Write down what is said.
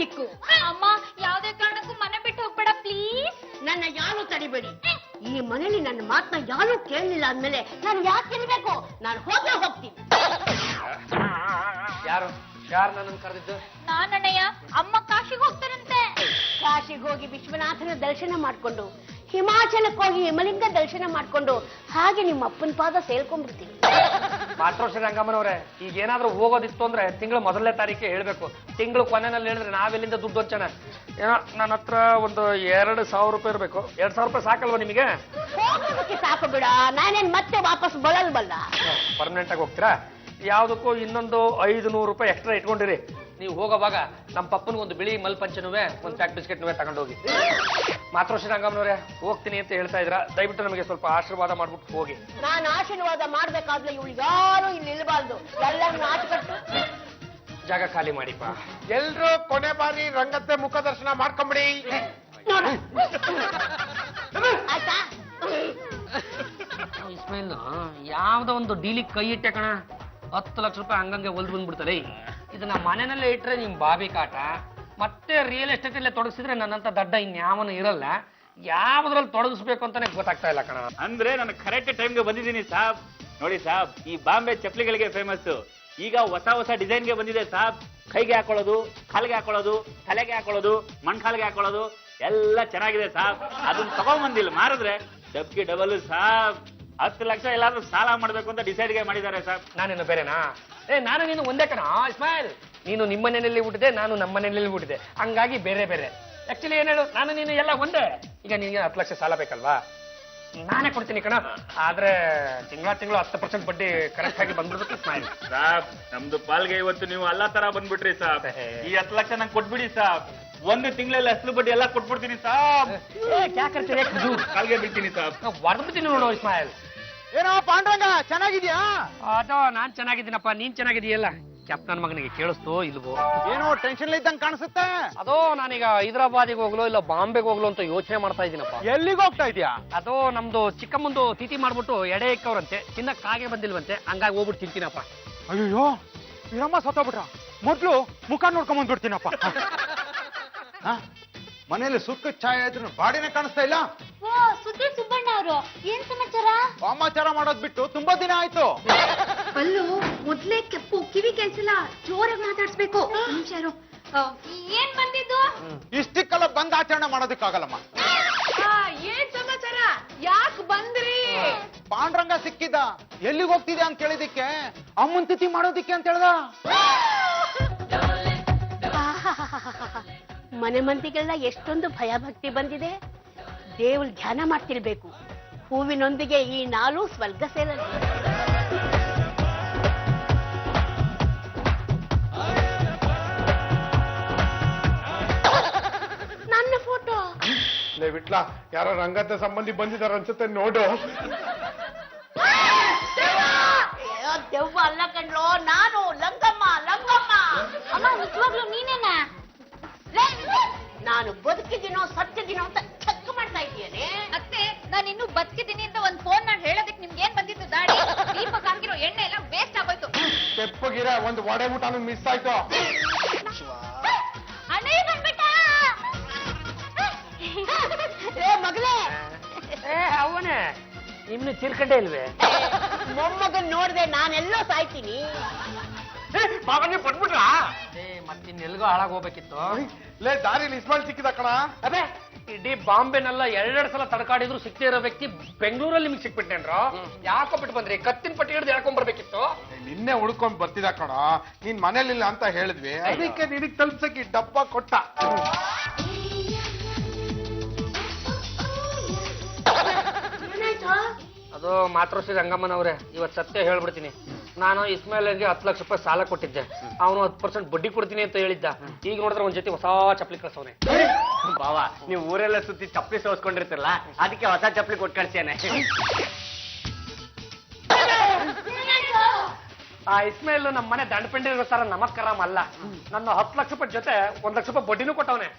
ದಿಕ್ಕು. ಅಮ್ಮ ಯಾವ್ದೇ ಕಾರಣಕ್ಕೂ ಮನೆ ಬಿಟ್ಟು ಹೋಗ್ಬೇಡ ಪ್ಲೀಸ್. ನನ್ನ ಯಾರು ತಡಿಬೇಡಿ. ಈ ಮನೇಲಿ ನನ್ನ ಮಾತನ್ನ ಯಾರು ಕೇಳಲಿಲ್ಲ ಅಂದ್ಮೇಲೆ ನಾನು ಯಾಕೆ ಇರ್ಬೇಕು? ನಾನು ಹೋಗ್ತೀನಿ. ಯಾರು ನನ್ನನ್ನು ಕರೆದಿದ್ದು? ನಾನಣ್ಣಯ್ಯ, ಅಮ್ಮ ಕಾಶಿಗೆ ಹೋಗ್ತಾರಂತೆ. ಕಾಶಿಗೆ ಹೋಗಿ ವಿಶ್ವನಾಥನ ದರ್ಶನ ಮಾಡ್ಕೊಂಡು, ಹಿಮಾಚಲಕ್ಕೆ ಹೋಗಿ ಹಿಮಲಿಂಗ ದರ್ಶನ ಮಾಡ್ಕೊಂಡು, ಹಾಗೆ ನಿಮ್ಮ ಅಪ್ಪನ ಪಾದ ಸೇರ್ಕೊಂಡ್ಬಿಡ್ತೀನಿ. ಮಾತೃಶ್ರೀ ರಂಗಮ್ಮನವ್ರೆ, ಈಗ ಏನಾದ್ರೂ ಹೋಗೋದಿತ್ತು ಅಂದ್ರೆ ತಿಂಗಳು ಮೊದಲನೇ ತಾರೀಕೆ ಹೇಳ್ಬೇಕು. ತಿಂಗಳು ಕೊನೆಯಲ್ಲಿ ಹೇಳಿದ್ರೆ ನಾವೆಲ್ಲಿಂದ ದುಡ್ಡು ಹಂಚನ? ಏನೋ ನನ್ನ ಹತ್ರ ಒಂದು 2,000 ರೂಪಾಯಿ ಇರ್ಬೇಕು. 2,000 ರೂಪಾಯಿ ಸಾಕಲ್ವಾ ನಿಮಗೆ? ಹೋಗೋದಕ್ಕೆ ಸಾಕು ಬಿಡ, ನಾನೇನ್ ಮತ್ತೆ ವಾಪಸ್ ಬರಲ್ವಲ್ಲ. ಪರ್ಮನೆಂಟ್ ಆಗಿ ಹೋಗ್ತೀರಾ? ಯಾವ್ದಕ್ಕೂ ಇನ್ನೊಂದು 500 ರೂಪಾಯಿ ಎಕ್ಸ್ಟ್ರಾ ಇಟ್ಕೊಂಡಿರಿ. ನೀವು ಹೋಗೋವಾಗ ನಮ್ಮ ಪಪ್ಪನಿಗೆ ಒಂದು ಬಿಳಿ ಮಲ್ಪಂಚನುವೆ ಒಂದು ಪ್ಯಾಕ್ ಬಿಸ್ಕೆಟ್ನುವೆ ತಗೊಂಡೋಗಿ. ಮಾತೃಶ್ರೀ ರಂಗಮ್ಮನವ್ರೆ, ಹೋಗ್ತೀನಿ ಅಂತ ಹೇಳ್ತಾ ಇದ್ರ, ದಯವಿಟ್ಟು ನಮಗೆ ಸ್ವಲ್ಪ ಆಶೀರ್ವಾದ ಮಾಡ್ಬಿಟ್ಟು ಹೋಗಿ. ನಾನು ಆಶೀರ್ವಾದ ಮಾಡ್ಬೇಕಾದ್ರೆ ಇವಳು ಯಾರು ಇಲ್ಲಿ ನಿಲ್ಬಾರ್ದು. ಎಲ್ಲರನ್ನು ಆಟಕಟ್ಟು ಜಾಗ ಖಾಲಿ ಮಾಡಿಪ್ಪ. ಎಲ್ರು ಕೊನೆ ಬಾರಿ ರಂಗತ್ತೆ ಮುಖ ದರ್ಶನ ಮಾಡ್ಕೊಂಬಿಡಿ. ನೋಡ ಆಯ್ತಾ? ಇಸ್ಮೇಲ್ ಯಾವ್ದೋ ಒಂದು ಡೀಲಿಗೆ ಕೈ ಇಟ್ಟೆ ಕಣ, 10 ಲಕ್ಷ ರೂಪಾಯಿ ಹಂಗಂಗೆ ಒಲ್ದು ಬಂದ್ಬಿಡ್ತಾರೆ. ಇದನ್ನ ಮನೆಯಲ್ಲೇ ಇಟ್ರೆ ನಿಮ್ ಬಾಬಿ ಕಾಟ. ಮತ್ತೆ ರಿಯಲ್ ಎಸ್ಟೇಟ್ ಅಲ್ಲೇ ತೊಡಗಿಸಿದ್ರೆ ನನ್ನಂತ ದಡ್ಡ ಇನ್ಯಾವನು ಇರಲ್ಲ. ಯಾವ್ದ್ರಲ್ಲಿ ತೊಡಗಿಸ್ಬೇಕು ಅಂತಾನೆ ಗೊತ್ತಾಗ್ತಾ ಇಲ್ಲ ಕಣ. ಅಂದ್ರೆ ನಾನು ಕರೆಕ್ಟ್ ಟೈಮ್ಗೆ ಬಂದಿದ್ದೀನಿ ಸಾಬ್. ನೋಡಿ ಸಾಬ್, ಈ ಬಾಂಬೆ ಚಪ್ಪಲಿಗಳಿಗೆ ಫೇಮಸ್. ಈಗ ಹೊಸ ಡಿಸೈನ್ಗೆ ಬಂದಿದೆ ಸಾಬ್. ಕೈಗೆ ಹಾಕೊಳ್ಳೋದು, ಕಾಲಿಗೆ ಹಾಕೊಳ್ಳೋದು, ತಲೆಗೆ ಹಾಕೊಳ್ಳೋದು, ಮಣ್ಕಾಲಿಗೆ ಹಾಕೊಳ್ಳೋದು ಎಲ್ಲ ಚೆನ್ನಾಗಿದೆ ಸಾಬ್. ಅದನ್ನ ತಗೊಂಬಂದಿಲ್ಲ, ಮಾರಿದ್ರೆ ಡಬ್ಗೆ ಡಬಲ್ ಸಾಬ್. 10 ಲಕ್ಷ ಎಲ್ಲಾದ್ರೂ ಸಾಲ ಮಾಡ್ಬೇಕು ಅಂತ ಡಿಸೈಡ್ಗೆ ಮಾಡಿದ್ದಾರೆ ಸಾಬ್. ನಾನೇನು ಬೇರೆನಾ? ನಾನು ನೀನು ಒಂದೇ ಕಣ ಇಸ್ಮಾಯಿಲ್. ನೀನು ನಿಮ್ಮ ಮನೆಯಲ್ಲಿ ಹುಟ್ಟಿದೆ, ನಾನು ನಮ್ಮ ಮನೆಯಲ್ಲಿ ಹುಟ್ಟಿದೆ, ಹಂಗಾಗಿ ಬೇರೆ ಬೇರೆ. ಆಕ್ಚುಲಿ ಏನ್ ಹೇಳು, ನಾನು ನೀನು ಎಲ್ಲ ಒಂದೇ. ಈಗ ನಿನಗೆ 10 ಲಕ್ಷ ಸಾಲ ಬೇಕಲ್ವಾ? ನಾನೇ ಕೊಡ್ತೀನಿ ಕಣ. ಆದ್ರೆ ತಿಂಗಳ 10% ಬಡ್ಡಿ ಕರೆಕ್ಟ್ ಆಗಿ ಬಂದ್ಬಿಡ್ಬೇಕು ಇಸ್ಮಾಯಿಲ್. ಸಾಬ್, ನಮ್ದು ಪಾಲ್ಗೆ ಇವತ್ತು ನೀವು ಅಲ್ಲ ತರ ಬಂದ್ಬಿಟ್ರಿ ಸಾಬ್. ಈ 10 ಲಕ್ಷ ನಂಗೆ ಕೊಟ್ಬಿಡಿ ಸಾಬ್. 1 ತಿಂಗಳಲ್ಲಿ ಅಸಲು ಬಡ್ಡಿ ಎಲ್ಲ ಕೊಟ್ಬಿಡ್ತೀನಿ ಸಾಬ್. ಕಾಲ್ಗೆ ಬಿಡ್ತೀನಿ ಸಾಬ್. ಹೊಡೆದ್ಬಿಡ್ತೀನಿ ನೋಡು ಇಸ್ಮಾಯಿಲ್. ಏನೋ ಪಾಂಡ್ರಂಗ, ಚೆನ್ನಾಗಿದ್ಯಾ? ಅದೋ ನಾನ್ ಚೆನ್ನಾಗಿದ್ದೀನಪ್ಪ, ನೀನ್ ಚೆನ್ನಾಗಿದೀಯಲ್ಲ? ಕ್ಯಾಪ್ಟನ್ ಮಗನಿಗೆ ಕೇಳಿಸ್ತೋ ಇಲ್ವೋ? ಏನೋ ಟೆನ್ಷನ್ ಇದ್ದಂಗೆ ಕಾಣಿಸುತ್ತೆ. ಅದೋ ನಾನೀಗ ಹೈದರಾಬಾದಿಗೆ ಹೋಗ್ಲೋ ಇಲ್ಲ ಬಾಂಬೆಗೆ ಹೋಗ್ಲೋ ಅಂತ ಯೋಚನೆ ಮಾಡ್ತಾ ಇದ್ದೀನಪ್ಪ. ಎಲ್ಲಿಗೆ ಹೋಗ್ತಾ ಇದೀಯಾ? ಅದೋ ನಮ್ದು ಚಿಕ್ಕಮ್ಮಂದು ತಿಥಿ ಮಾಡ್ಬಿಟ್ಟು ಎಡೆ ಇಕ್ಕವ್ರಂತೆ, ತಿನ್ನಕ್ ಕಾಗೆ ಬಂದಿಲ್ವಂತೆ, ಹಂಗಾಗಿ ಹೋಗ್ಬಿಟ್ಟು ತಿಂತೀನಪ್ಪ. ಅಯ್ಯೋ, ಇವರಮ್ಮ ಸತ್ತೋಗ್ಬಿಟ್ರ. ಮೊದ್ಲು ಮುಖ ನೋಡ್ಕೊಂಡ್ ಬಂದ್ಬಿಡ್ತೀನಪ್ಪ. ಮನೇಲಿ ಸುಕ್ಕ ಛಾಯೆ ಆದ್ರೂ ಬಾಡಿನೇ ಕಾಣಿಸ್ತಾ ಇಲ್ಲ. ಓ ಸುದ್ದಿ ಸುಬ್ಬಣ್ಣ ಅವರು, ಏನ್ ಸಮಾಚಾರ? ವಾಮಾಚಾರ ಮಾಡೋದ್ ಬಿಟ್ಟು ತುಂಬಾ ದಿನ ಆಯ್ತು. ಅಲ್ಲೂ ಮೊದ್ಲೇ ಕೆಪ್ಪು, ಕಿವಿ ಕೆಲ್ಸಿಲ್ಲ, ಜೋರಾಗಿ ಮಾತಾಡ್ಸ್ಬೇಕು. ಏನ್ ಬಂದಿದ್ದು? ಇಷ್ಟಕ್ಕೆಲ್ಲ ಬಂದ್ ಆಚರಣೆ ಮಾಡೋದಕ್ಕಾಗಲ್ಲಮ್ಮ. ಏನ್ ಸಮಾಚಾರ? ಯಾಕೆ ಬಂದ್ರಿ? ಪಾಂಡ್ರಂಗ ಸಿಕ್ಕಿದ್ದ. ಎಲ್ಲಿಗೆ ಹೋಗ್ತಿದ್ಯಾ ಅಂತ ಕೇಳಿದಿಕ್ಕೆ ಅಮ್ಮನ್ ತಿಥಿ ಮಾಡೋದಿಕ್ಕೆ ಅಂತ ಹೇಳ್ದ. ಮನೆ ಮಂದಿಗೆಲ್ಲ ಎಷ್ಟೊಂದು ಭಯ ಭಕ್ತಿ ಬಂದಿದೆ. ದೇವ್ರ ಧ್ಯಾನ ಮಾಡ್ತಿರ್ಬೇಕು. ಹೂವಿನೊಂದಿಗೆ ಈ ನಾಲು ಸ್ವರ್ಗ ಸೇರಲಿ. ನನ್ನ ಫೋಟೋ ಬಿಟ್ಲಾ, ಯಾರೋ ರಂಗದ ಸಂಬಂಧಿ ಬಂದಿದಾರ ಅನ್ಸುತ್ತೆ ನೋಡು. ದೆವ್ವ ಅಲ್ಲ ಕಣ್ಲೋ, ನಾನು ಲಂಗಮ್ಮ. ಅಮ್ಮ ನಿಜವಾಗ್ಲೂ ನೀನೇನಾ? ನಾನು ಬದುಕಿದ್ದೀನೋ ಸತ್ತಿದ್ದೀನೋ ಅಂತ ಚೆಕ್ ಮಾಡ್ತಾ ಇದ್ದೀಯನೆ. ಅತ್ತೆ, ನಾನು ಇನ್ನೂ ಬದುಕಿದ್ದೀನಿ ಅಂತ ಒಂದ್ ಫೋನ್ ಮಾಡಿ ಹೇಳೋದಕ್ಕೆ ನಿಮ್ಗೆ ಏನ್ ಬಂದಿತ್ತು ದಾಡಿ? ದೀಪಕ್ ಹಾಕಿರೋ ಎಣ್ಣೆ ಎಲ್ಲ ವೇಸ್ಟ್ ಆಗೋಯ್ತು. ತೆಪ್ಪಗಿರ ಒಂದು ವಡೆ ಊಟನೂ ಮಿಸ್ ಆಯ್ತು. ಅಣ್ಣಯ್ಯ ಬಂದ್ಬಿಟ್ಟ. ಮಗಳೇ, ಅವನೇ ಇನ್ನು ಚಿರ್ಕಂಡೆ ಇಲ್ವೇ? ಮೊಮ್ಮಗನ್ ನೋಡ್ದೆ ನಾನೆಲ್ಲೋ ಸಾಯ್ತೀನಿ. ಬಾಬಾ ಬಂದ್ಬಿಟ್ರ? ಮತ್ತಿನ್ನೆಲ್ಗೋ ಹಾಳಾಗ್ ಹೋಗ್ಬೇಕಿತ್ತು. ಲೇ, ದಾರಿಲಿ ಇಸ್ಮಾಯಿಲ್ ಸಿಕ್ಕಿದ ಕಣ. ಅದೇ ಇಡೀ ಬಾಂಬೆನೆಲ್ಲ 2 ಸಲ ತಡಕಾಡಿದ್ರು ಸಿಕ್ತೇ ಇರೋ ವ್ಯಕ್ತಿ ಬೆಂಗಳೂರಲ್ಲಿ ನಿಮ್ಗೆ ಸಿಕ್ಬಿಟ್ಟೇನ್ರ? ಯಾಕೋ ಬಿಟ್ಟು ಬಂದ್ರಿ? ಕತ್ತಿನ ಪಟ್ಟಿ ಹಿಡಿದು ಹೇಳ್ಕೊಂಡ್ ಬರ್ಬೇಕಿತ್ತು. ನಿನ್ನೆ ಉಳ್ಕೊಂಡ್ ಬರ್ತಿದ ಕಣ. ನೀನ್ ಮನೇಲಿಲ್ಲ ಅಂತ ಹೇಳಿದ್ವಿ, ಅದಕ್ಕೆ ನಿನಗ್ ತಲುಪ್ಸಕ್ಕೆ ಡಬ್ಬ ಕೊಟ್ಟ. ಅದು ಮಾತೃಶ್ರೀ ರಂಗಮ್ಮನವ್ರೆ, ಇವತ್ತು ಸತ್ಯ ಹೇಳ್ಬಿಡ್ತೀನಿ. ನಾನು ಇಸ್ಮಾಯಿಲ್ಗೆ 10 ಲಕ್ಷ ರೂಪಾಯಿ ಸಾಲ ಕೊಟ್ಟಿದ್ದೆ. ಅವನು 10% ಬಡ್ಡಿ ಕೊಡ್ತೀನಿ ಅಂತ ಹೇಳಿದ್ದ. ಈಗ ನೋಡಿದ್ರೆ ಒಂದ್ ಜೊತೆ ಹೊಸ ಚಪ್ಪಲಿ ಕಳ್ಸವನೆ. ಬಾವಾ, ನೀವು ಊರೆಲ್ಲ ಸುತ್ತಿ ಚಪ್ಪಲಿ ಸೋಸ್ಕೊಂಡಿರ್ತಿರಲ್ಲ, ಅದಕ್ಕೆ ಹೊಸ ಚಪ್ಪಲಿ ಕೊಟ್ಟು ಕಳ್ಸೇನೆ. ಆ ಇಸ್ಮಾಯಿಲ್ ನಮ್ಮ ಮನೆ ದಂಡಪೆಂಡಿ ಇರೋ ತರ ನಮಸ್ಕಾರ ಅಲ್ಲ, ನನ್ನ 10 ಲಕ್ಷ ರೂಪಾಯಿ ಜೊತೆ 1 ಲಕ್ಷ ರೂಪಾಯಿ ಬಡ್ಡಿನೂ ಕೊಟ್ಟವನೆ.